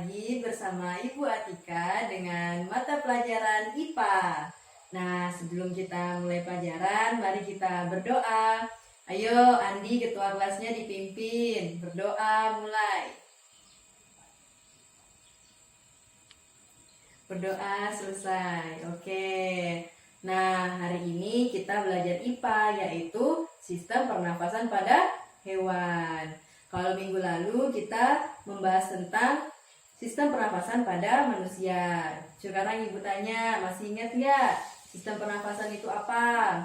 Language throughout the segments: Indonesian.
lagi bersama Ibu Atika dengan mata pelajaran IPA. Nah, sebelum kita mulai pelajaran, mari kita berdoa. Ayo, Andi ketua kelasnya dipimpin. Berdoa mulai. Berdoa selesai. Oke. Nah, hari ini kita belajar IPA, yaitu sistem pernafasan pada hewan. Kalau minggu lalu kita membahas tentang sistem pernafasan pada manusia. Sekarang Ibu tanya, masih ingat ya sistem pernafasan itu apa?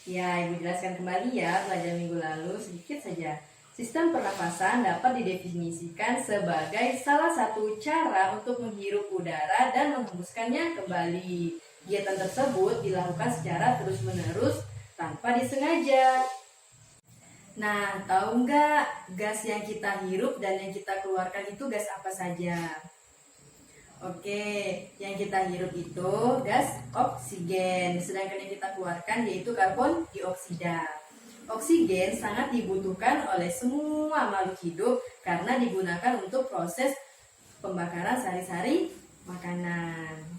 Ya, Ibu jelaskan kembali ya pelajaran minggu lalu sedikit saja. Sistem pernafasan dapat didefinisikan sebagai salah satu cara untuk menghirup udara dan menghembuskannya kembali. Kegiatan tersebut dilakukan secara terus-menerus tanpa disengaja. Nah, tahu nggak gas yang kita hirup dan yang kita keluarkan itu gas apa saja? Oke, yang kita hirup itu gas oksigen, sedangkan yang kita keluarkan yaitu karbon dioksida. Oksigen sangat dibutuhkan oleh semua makhluk hidup karena digunakan untuk proses pembakaran sari-sari makanan.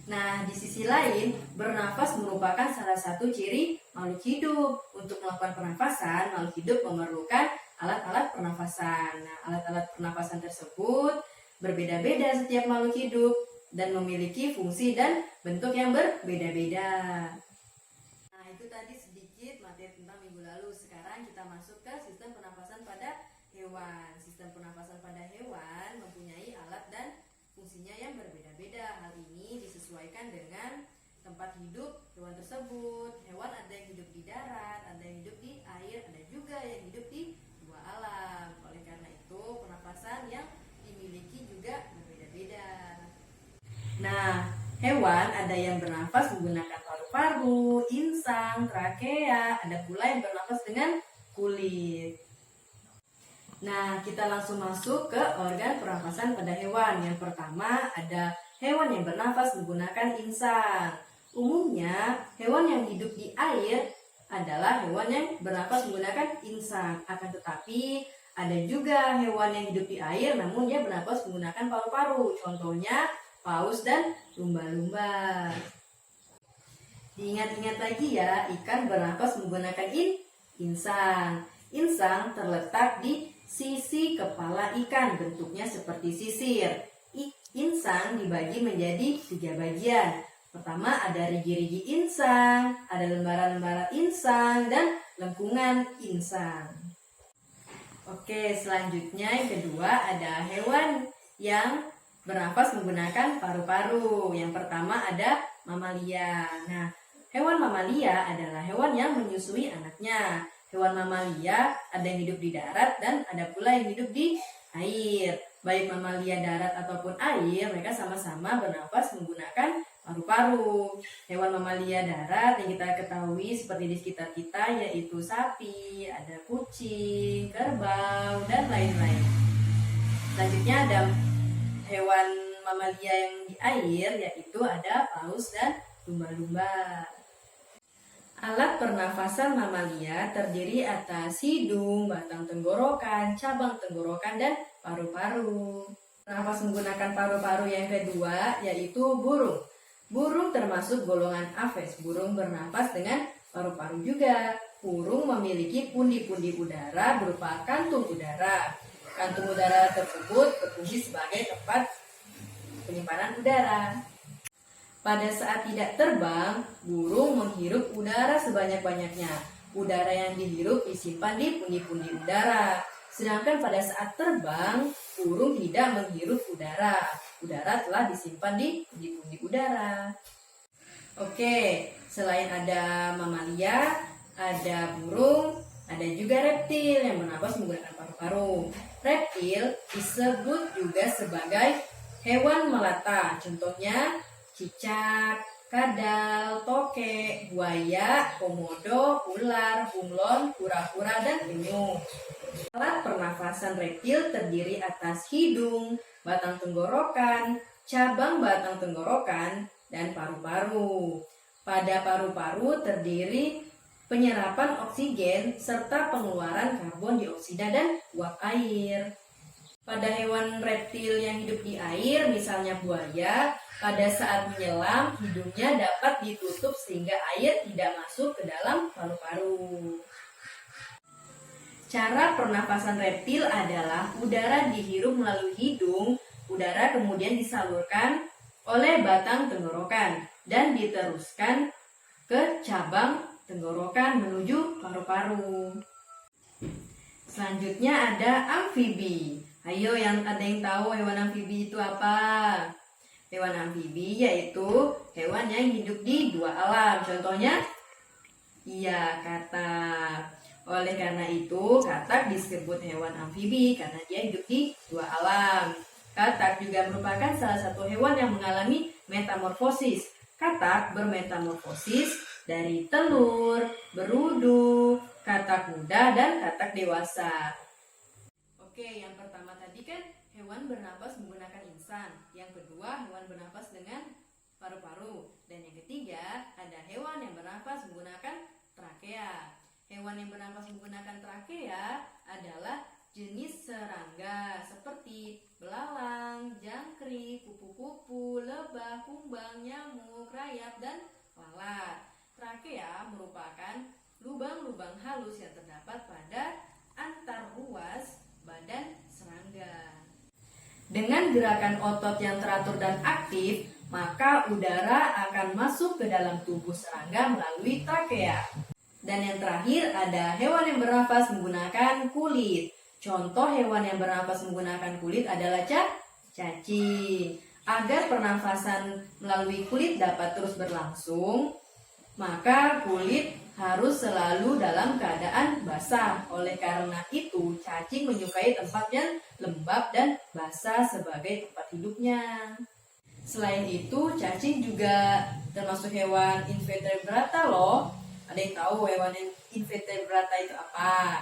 Nah, di sisi lain, bernafas merupakan salah satu ciri makhluk hidup. Untuk melakukan pernafasan, makhluk hidup memerlukan alat-alat pernafasan. Nah, alat-alat pernafasan tersebut berbeda-beda setiap makhluk hidup dan memiliki fungsi dan bentuk yang berbeda-beda. Nah, itu tadi sedikit materi tentang minggu lalu. Sekarang kita masuk ke sistem pernafasan pada hewan. Sistem pernafasan pada hewan mempunyai alat dan fungsinya yang berbeda-beda. Hal ini disesuaikan dengan tempat hidup hewan tersebut. Hewan ada yang hidup di darat, ada yang hidup di air, ada juga yang hidup di dua alam. Oleh karena itu, pernafasan yang dimiliki juga berbeda-beda. Nah, hewan ada yang bernafas menggunakan paru-paru, insang, trakea, ada pula yang bernafas dengan kulit. Nah, kita langsung masuk ke organ pernafasan pada hewan. Yang pertama ada hewan yang bernafas menggunakan insang. Umumnya, hewan yang hidup di air adalah hewan yang bernafas menggunakan insang. Akan tetapi, ada juga hewan yang hidup di air namun dia bernafas menggunakan paru-paru. Contohnya, paus dan lumba-lumba. Diingat-ingat lagi ya, ikan bernafas menggunakan insang. Insang terletak di sisi kepala ikan, bentuknya seperti sisir. Insang dibagi menjadi 3 bagian. Pertama ada rigi-rigi insang, ada lembaran-lembaran insang, dan lengkungan insang. Oke, selanjutnya yang kedua ada hewan yang bernafas menggunakan paru-paru. Yang pertama ada mamalia. Nah, hewan mamalia adalah hewan yang menyusui anaknya. Hewan mamalia ada yang hidup di darat dan ada pula yang hidup di air. Baik mamalia darat ataupun air, mereka sama-sama bernafas menggunakan paru-paru. Hewan mamalia darat yang kita ketahui seperti di sekitar kita yaitu sapi, ada kucing, kerbau, dan lain-lain. Selanjutnya ada hewan mamalia yang di air yaitu ada paus dan lumba-lumba. Alat pernafasan mamalia terdiri atas hidung, batang tenggorokan, cabang tenggorokan, dan paru-paru. Nafas menggunakan paru-paru yang kedua yaitu burung. Burung termasuk golongan aves. Burung bernafas dengan paru-paru juga. Burung memiliki pundi-pundi udara berupa kantung udara. Kantung udara tersebut berfungsi sebagai tempat penyimpanan udara. Pada saat tidak terbang, burung menghirup udara sebanyak-banyaknya. Udara yang dihirup disimpan di pundi-pundi udara. Sedangkan pada saat terbang, burung tidak menghirup udara. Udara telah disimpan di pundi-pundi udara. Oke, selain ada mamalia, ada burung, ada juga reptil yang bernafas menggunakan paru-paru. Reptil disebut juga sebagai hewan melata. Contohnya cicak, kadal, tokek, buaya, komodo, ular, bunglon, kura-kura, dan penyu. Alat pernafasan reptil terdiri atas hidung, batang tenggorokan, cabang batang tenggorokan, dan paru-paru. Pada paru-paru terdiri penyerapan oksigen serta pengeluaran karbon dioksida dan uap air. Pada hewan reptil yang hidup di air, misalnya buaya, pada saat menyelam, hidungnya dapat ditutup sehingga air tidak masuk ke dalam paru-paru. Cara pernafasan reptil adalah udara dihirup melalui hidung, udara kemudian disalurkan oleh batang tenggorokan dan diteruskan ke cabang tenggorokan menuju paru-paru. Selanjutnya ada amfibi. Ayo, ada yang tahu hewan amfibi itu apa? Hewan amfibi yaitu hewan yang hidup di dua alam. Contohnya, katak. Oleh karena itu, katak disebut hewan amfibi karena dia hidup di dua alam. Katak juga merupakan salah satu hewan yang mengalami metamorfosis. Katak bermetamorfosis dari telur, berudu, katak muda, dan katak dewasa. Oke, yang pertama tadi kan hewan bernapas menggunakan insan. Yang kedua, hewan bernapas dengan paru-paru. Dan yang ketiga, ada hewan yang bernapas menggunakan trakea. Hewan yang bernapas menggunakan trakea adalah jenis serangga seperti belalang, jangkrik, kupu-kupu, lebah, kumbang, nyamuk, rayap, dan lalat. Trakea merupakan lubang-lubang halus yang terdapat pada antar ruas badan serangga. Dengan gerakan otot yang teratur dan aktif, maka udara akan masuk ke dalam tubuh serangga melalui trakea. Dan yang terakhir ada hewan yang bernafas menggunakan kulit. Contoh hewan yang bernafas menggunakan kulit adalah cacing. Agar pernafasan melalui kulit dapat terus berlangsung, maka kulit harus selalu dalam keadaan basah. Oleh karena itu, cacing menyukai tempat yang lembab dan basah sebagai tempat hidupnya. Selain itu, cacing juga termasuk hewan invertebrata loh. Ada yang tahu hewan invertebrata itu apa?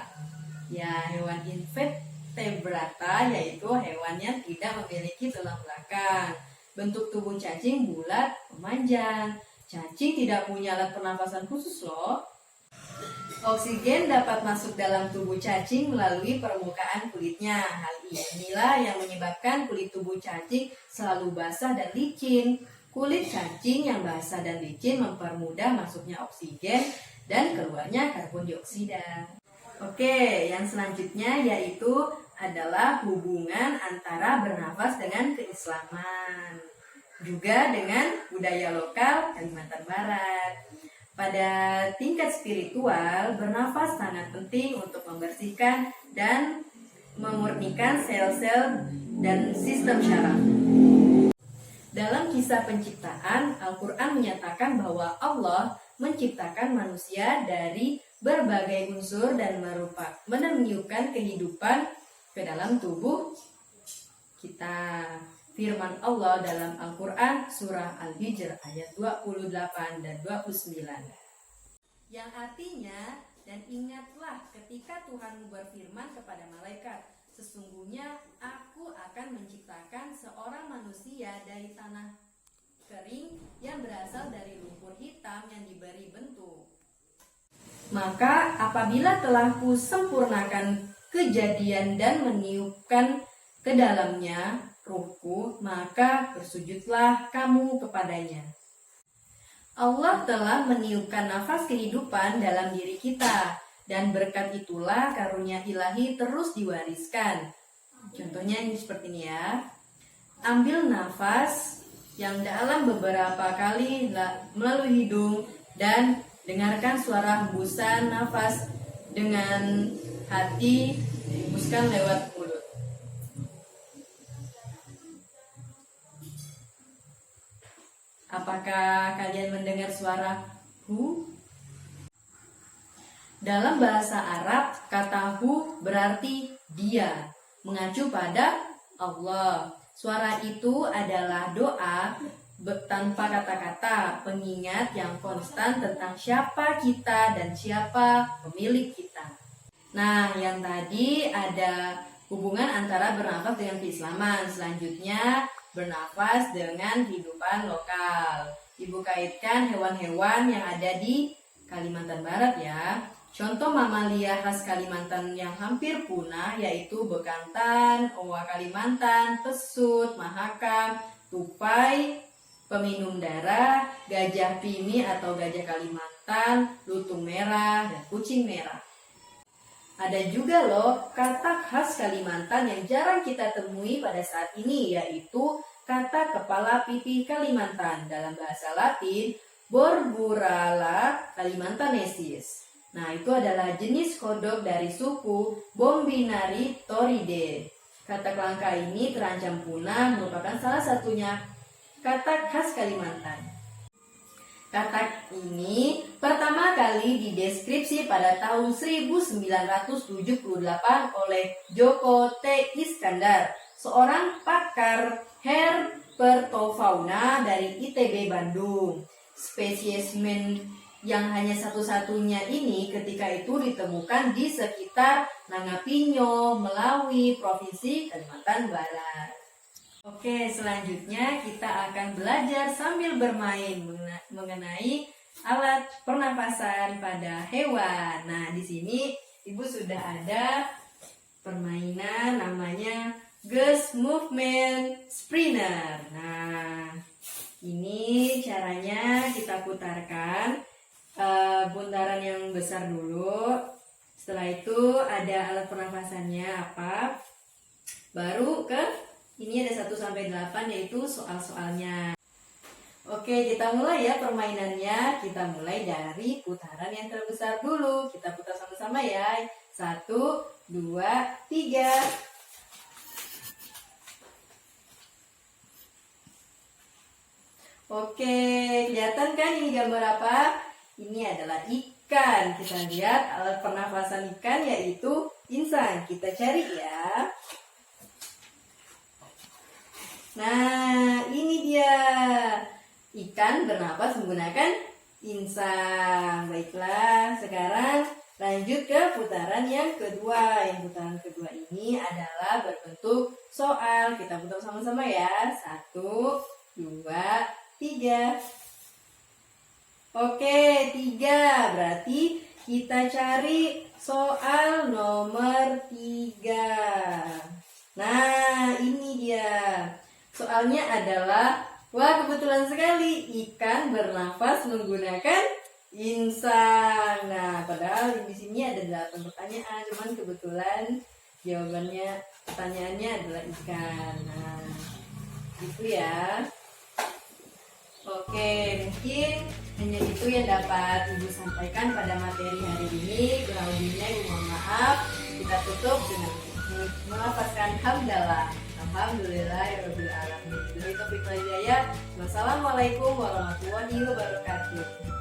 Ya, hewan invertebrata yaitu hewan yang tidak memiliki tulang belakang. Bentuk tubuh cacing bulat, memanjang. Cacing tidak punya alat pernafasan khusus loh. Oksigen dapat masuk dalam tubuh cacing melalui permukaan kulitnya. Hal inilah yang menyebabkan kulit tubuh cacing selalu basah dan licin. Kulit cacing yang basah dan licin mempermudah masuknya oksigen dan keluarnya karbon dioksida. Oke, yang selanjutnya yaitu adalah hubungan antara bernafas dengan keislaman. Juga dengan budaya lokal Kalimantan Barat. Pada tingkat spiritual, bernafas sangat penting untuk membersihkan dan memurnikan sel-sel dan sistem syaraf. Dalam kisah penciptaan, Al-Quran menyatakan bahwa Allah menciptakan manusia dari berbagai unsur dan meniupkan kehidupan ke dalam tubuh kita. Firman Allah dalam Al-Quran surah Al-Hijr ayat 28 dan 29. Yang artinya, dan ingatlah ketika Tuhanmu berfirman kepada malaikat, sesungguhnya aku akan menciptakan seorang manusia dari tanah kering yang berasal dari lumpur hitam yang diberi bentuk. Maka apabila telah kusempurnakan kejadian dan meniupkan ke dalamnya ruhku, maka bersujudlah kamu kepadanya. Allah telah meniupkan nafas kehidupan dalam diri kita, dan berkat itulah karunia ilahi terus diwariskan. Contohnya ini seperti ini ya. Ambil nafas yang dalam beberapa kali melalui hidung dan dengarkan suara hembusan nafas dengan hati dihembuskan lewat mulut. Apakah kalian mendengar suara hu? Dalam bahasa Arab, kata hu berarti dia, mengacu pada Allah. Suara itu adalah doa tanpa kata-kata, pengingat yang konstan tentang siapa kita dan siapa pemilik kita. Nah, yang tadi ada hubungan antara bernafas dengan keislaman. Selanjutnya, bernafas dengan kehidupan lokal. Ibu kaitkan hewan-hewan yang ada di Kalimantan Barat ya. Contoh mamalia khas Kalimantan yang hampir punah yaitu bekantan, owa Kalimantan, pesut, mahakam, tupai, peminum darah, gajah pini atau gajah Kalimantan, lutung merah, dan kucing merah. Ada juga loh katak khas Kalimantan yang jarang kita temui pada saat ini, yaitu katak kepala pipi Kalimantan. Dalam bahasa Latin, Borburala kalimantanensis. Nah, itu adalah jenis kodok dari suku Bombinaritoridae. Katak langka ini terancam punah, merupakan salah satunya katak khas Kalimantan. Katak ini pertama kali dideskripsi pada tahun 1978 oleh Joko T. Iskandar, seorang pakar herpetofauna dari ITB Bandung. Spesiesmen yang hanya satu-satunya ini ketika itu ditemukan di sekitar Nangapinyo, Melawi, Provinsi Kalimantan Barat. Oke, selanjutnya kita akan belajar sambil bermain mengenai alat pernapasan pada hewan. Nah, di sini Ibu sudah ada permainan namanya Gust Movement Sprinter. Nah, ini caranya kita putarkan bundaran yang besar dulu. Setelah itu ada alat pernapasannya apa? Baru ini ada 1-8 yaitu soal-soalnya. Oke, kita mulai ya permainannya. Kita mulai dari putaran yang terbesar dulu. Kita putar sama-sama ya. 1, 2, 3. Oke, kelihatan kan ini gambar apa? Ini adalah ikan. Kita lihat alat pernafasan ikan yaitu insang. Kita cari ya. Nah, ini dia. Ikan bernapas menggunakan insang. Baiklah, sekarang lanjut ke putaran yang kedua. Yang putaran kedua ini adalah berbentuk soal. Kita putar sama-sama ya. 1, 2, 3. Oke, 3. Berarti kita cari soal nomor 3. Nah, ini dia. Soalnya adalah, wah kebetulan sekali, ikan bernafas menggunakan insang. Nah, padahal di sini ada 8 pertanyaan, cuman kebetulan jawabannya, pertanyaannya adalah ikan. Nah, gitu ya. Oke, mungkin hanya itu yang dapat Ibu sampaikan pada materi hari ini. Kurang lebihnya Ibu mohon maaf. Kita tutup dengan melafazkan hamdalah. Alhamdulillahirabbil alamin. Wassalamualaikum warahmatullahi wabarakatuh.